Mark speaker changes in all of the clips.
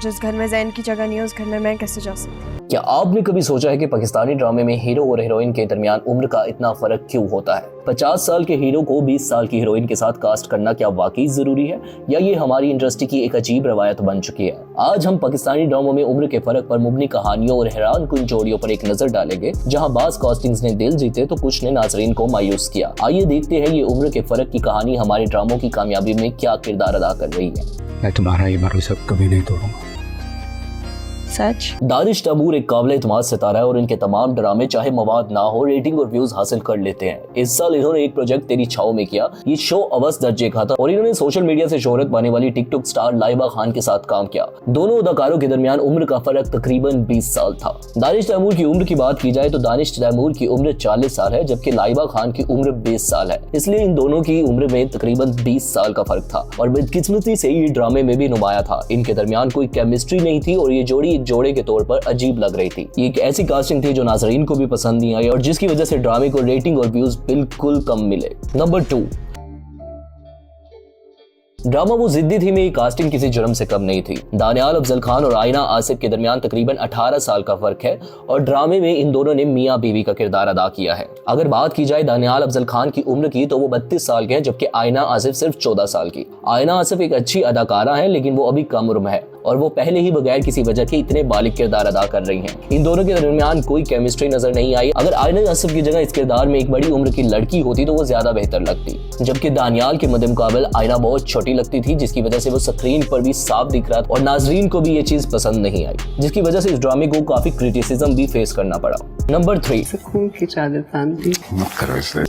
Speaker 1: जिस घर में जैन की जगह नहीं है उस घर में मैं कैसे जा सकती?
Speaker 2: क्या आपने कभी सोचा है कि पाकिस्तानी ड्रामे में हीरो और हीरोइन के दरमियान उम्र का इतना फर्क क्यों होता है? 50 साल के हीरो को 20 साल की हीरोइन के साथ कास्ट करना क्या वाकई जरूरी है, या ये हमारी इंडस्ट्री की एक अजीब रवायत बन चुकी है? आज हम पाकिस्तानी ड्रामों में उम्र के फर्क पर मुबनी कहानियों और हैरान कुन जोड़ियों पर एक नजर डालेंगे, जहां बाज कास्टिंग्स ने दिल जीते तो कुछ ने नाजरीन को मायूस किया। आइए देखते हैं ये उम्र के फर्क की कहानी हमारे ड्रामों की कामयाबी में क्या किरदार अदा कर रही है।
Speaker 3: मैं तुम्हारा ये भरोसा कभी नहीं तोड़ूंगा।
Speaker 1: सच?
Speaker 2: दानिश तैमूर एक काबिल एतमाद सितारा है और इनके तमाम ड्रामे चाहे मवाद ना हो रेटिंग और व्यूज हासिल कर लेते हैं। इस साल इन्होंने एक प्रोजेक्ट तेरी छाओ में किया। ये शो अवस दर्जे का था और इन्होंने सोशल मीडिया से शोहरत पाने वाली टिकटॉक स्टार लाइबा खान के साथ काम किया। दोनों अदाकारों के दरमियान उम्र का फर्क तकरीबन 20 साल था। दानिश तैमूर की उम्र की बात की जाए तो दानिश तैमूर की उम्र 40 साल है, जबकि लाइबा खान की उम्र 20 साल है। इसलिए इन दोनों की उम्र में तकरीबन 20 साल का फर्क था और बदकिस्मती से ये ड्रामे में भी नुमाया था। इनके दरमियान कोई केमिस्ट्री नहीं थी और ये जोड़ी एक जोड़े के तौर पर अजीब लग रही थी। ये एक ऐसी कास्टिंग थी जो नाजरीन को भी पसंद नहीं आई और जिसकी वजह से ड्रामे को रेटिंग और व्यूज बिल्कुल कम मिले। नंबर 2, ड्रामा वो जिद्दी थी में कास्टिंग किसी जुर्म से कम नहीं थी। दानियाल अफजल खान और आयना आसिफ के दरमियान तकरीबन 18 साल का फर्क है और ड्रामे में इन दोनों ने मियां बीवी का किरदार अदा किया है। अगर बात की जाए दानियाल अफजल खान की उम्र की तो वो 32 साल के हैं, जबकि आयना आसिफ सिर्फ 14 साल की। आयना आसिफ एक अच्छी अदाकारा है, लेकिन वो अभी कम उम्र में है और वो पहले ही बगैर किसी वजह के इतने बालिग किरदार अदा कर रही हैं। इन दोनों के दरमियान कोई केमिस्ट्री नजर नहीं आई। अगर आयना आसिफ की जगह इस किरदार में एक बड़ी उम्र की लड़की होती तो वो ज्यादा बेहतर लगती, जबकि दानियाल के मुकाबले आयना बहुत छोटी लगती थी, जिसकी वजह से वो स्क्रीन पर भी साफ दिख रहा था और नाजरीन को भी ये चीज पसंद नहीं आई, जिसकी वजह से इस ड्रामे को काफी क्रिटिसिज्म भी फेस करना पड़ा। नंबर 3,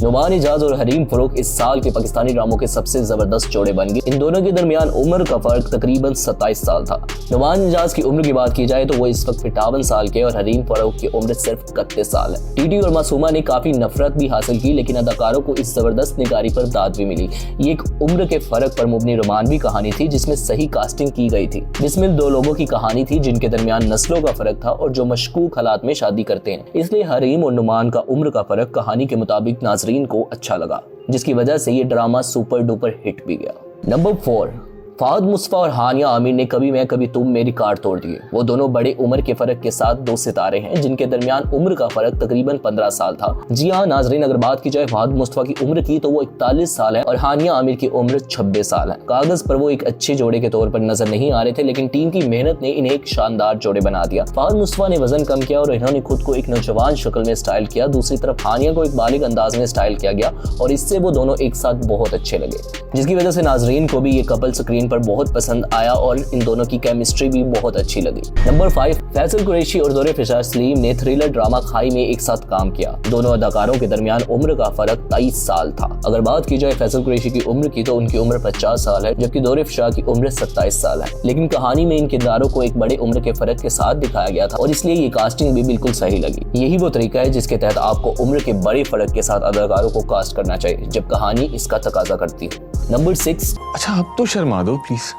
Speaker 2: नुमान इजाज और हरीम फरूक इस साल के पाकिस्तानी ड्रामों के सबसे जबरदस्त जोड़े बन गए। इन दोनों के दरमियान उम्र का फर्क तकरीबन 27 साल था। नुमान इजाज की उम्र की बात की जाए तो वो इस वक्त 58 साल के और हरीम फरूक की उम्र सिर्फ 31 साल है। टीटी और मासूमा ने काफी नफरत भी हासिल की, लेकिन अदाकारों को इस जबरदस्त निगारी पर दाद भी मिली। ये एक उम्र के फर्क पर मुबनी रोमानवी कहानी थी जिसमें सही कास्टिंग की गई थी, जिसमें दो लोगों की कहानी थी जिनके दरमियान नस्लों का फर्क था और जो मशकूक हालात में शादी करते हैं। इसलिए हरीम और नुमान का उम्र का फर्क कहानी के मुताबिक नाजरीन को अच्छा लगा, जिसकी वजह से ये ड्रामा सुपर डुपर हिट भी गया। नंबर 4, फहद मुस्तफा और हानिया आमिर ने कभी मैं कभी तुम मेरी कार तोड़ दिए। वो दोनों बड़े उम्र के फर्क के साथ दो सितारे हैं जिनके दरमियान उम्र का फर्क तकरीबन 15 साल था। जी हाँ नाजरीन, अगर बात की जाए फहद मुस्तफा की उम्र की तो वो 41 साल है और हानिया आमिर की उम्र 26 साल है। कागज पर वो एक अच्छे जोड़े के तौर पर नजर नहीं आ रहे थे, लेकिन टीम की मेहनत ने इन्हें एक शानदार जोड़े बना दिया। फहद मुस्तफा ने वजन कम किया और इन्होंने खुद को एक नौजवान शक्ल में स्टाइल किया। दूसरी तरफ हानिया को एक बालिग अंदाज में स्टाइल किया गया और इससे वो दोनों एक साथ बहुत अच्छे लगे, जिसकी वजह से नाजरीन को भी ये कपल स्क्रीन पर बहुत पसंद आया और इन दोनों की केमिस्ट्री भी बहुत अच्छी लगी। नंबर 5, फैसल कुरैशी और दौरे फिशार सलीम ने थ्रिलर ड्रामा खाई में एक साथ काम किया। दोनों अदाकारों के दरमियान उम्र का फर्क 23 साल था। अगर बात की जाए फैसल कुरैशी की उम्र की तो उनकी उम्र 50 साल है, जबकि दौरे फिशार की उम्र 27 साल है। लेकिन कहानी में इन किरदारों को एक बड़े उम्र के फर्क के साथ दिखाया गया था और इसलिए ये कास्टिंग भी बिल्कुल सही लगी। यही वो तरीका है जिसके तहत आपको उम्र के बड़े फर्क के साथ अदाकारों को कास्ट करना चाहिए जब कहानी इसका तकाजा करती है। नंबर 6,
Speaker 4: अच्छा अब तो शर्मा दो प्लीज।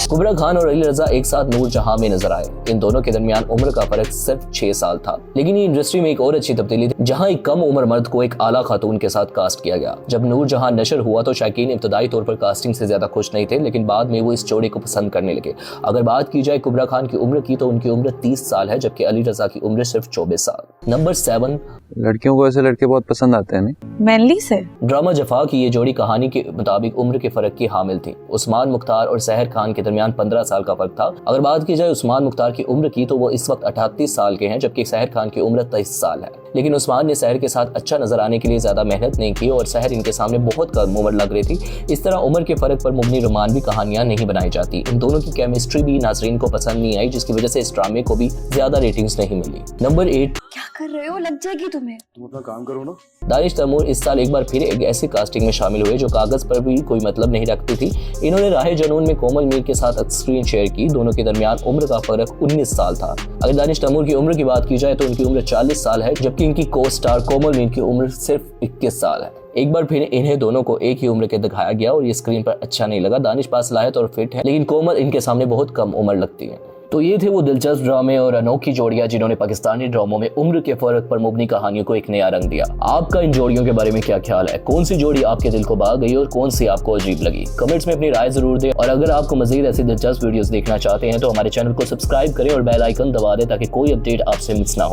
Speaker 2: कुबरा खान और अली रजा एक साथ नूर जहां में नजर आए। इन दोनों के दरमियान उम्र का फर्क सिर्फ 6 साल था, लेकिन ये इंडस्ट्री में एक और अच्छी तब्दीली थी जहां एक कम उम्र मर्द को एक आला खातून के साथ कास्ट किया गया। जब नूर जहां नशर हुआ तो शायकीन इब्तदाई तौर पर कास्टिंग से ज्यादा खुश नहीं थे, लेकिन बाद में वो इस जोड़े को पसंद करने लगे। अगर बात की जाए कुबरा खान की उम्र की तो उनकी उम्र 30 साल है, जबकि अली रजा की उम्र सिर्फ 24 साल। नंबर 7,
Speaker 5: लड़कियों को ऐसे लड़के बहुत पसंद आते हैं नहीं?
Speaker 1: मैनली से
Speaker 2: ड्रामा जफा की ये जोड़ी कहानी के मुताबिक उम्र के फर्क की हामिल थी। उस्मान मुख्तार और सहर खान के दरमियान 15 साल का फर्क था। अगर बात की जाए उस्मान मुख्तार की उम्र की तो वो इस वक्त 38 साल के हैं, जबकि सहर खान की उम्र 23 साल है। लेकिन उस्मान ने सहर के साथ अच्छा नजर आने के लिए ज्यादा मेहनत नहीं की और सहर इनके सामने बहुत कम उम्र लग रही थी। इस तरह उम्र के फर्क पर मुबनी रोमानवी कहानियां नहीं बनाई जाती। इन दोनों की केमिस्ट्री भी नाजरीन को पसंद नहीं आई, जिसकी वजह से इस ड्रामे को भी ज्यादा रेटिंग्स नहीं मिली। नंबर 8,
Speaker 1: क्या कर रहे हो, लग जाएगी तुम्हें।
Speaker 4: तुम अपना काम करो ना।
Speaker 2: दानिश तैमूर इस साल एक बार फिर एक ऐसी कास्टिंग में शामिल हुए जो कागज पर भी कोई मतलब नहीं रखती थी। इन्होंने राहे जनून में कोमल मीर के साथ स्क्रीन शेयर की। दोनों के दरमियान उम्र का फर्क 19 साल था। अगर दानिश तैमूर की उम्र की बात की जाए तो उनकी उम्र 40 साल है, जबकि इनकी को स्टार कोमल मीर की उम्र सिर्फ 21 साल है। एक बार फिर इन्हें दोनों को एक ही उम्र के दिखाया गया और ये स्क्रीन पर अच्छा नहीं लगा। दानिश पास लायक और फिट है, लेकिन कोमल इनके सामने बहुत कम उम्र लगती है। तो ये थे वो दिलचस्प ड्रामे और अनोखी जोड़ियां जिन्होंने पाकिस्तानी ड्रामों में उम्र के फर्क पर मबनी कहानियों को एक नया रंग दिया। आपका इन जोड़ियों के बारे में क्या ख्याल है? कौन सी जोड़ी आपके दिल को भा गई और कौन सी आपको अजीब लगी? कमेंट्स में अपनी राय जरूर दें और अगर आपको मजीद ऐसी दिलचस्प वीडियोस देखना चाहते हैं तो हमारे चैनल को सब्सक्राइब करें और बेल आइकन दबा दें ताकि कोई अपडेट आपसे मिस ना हो।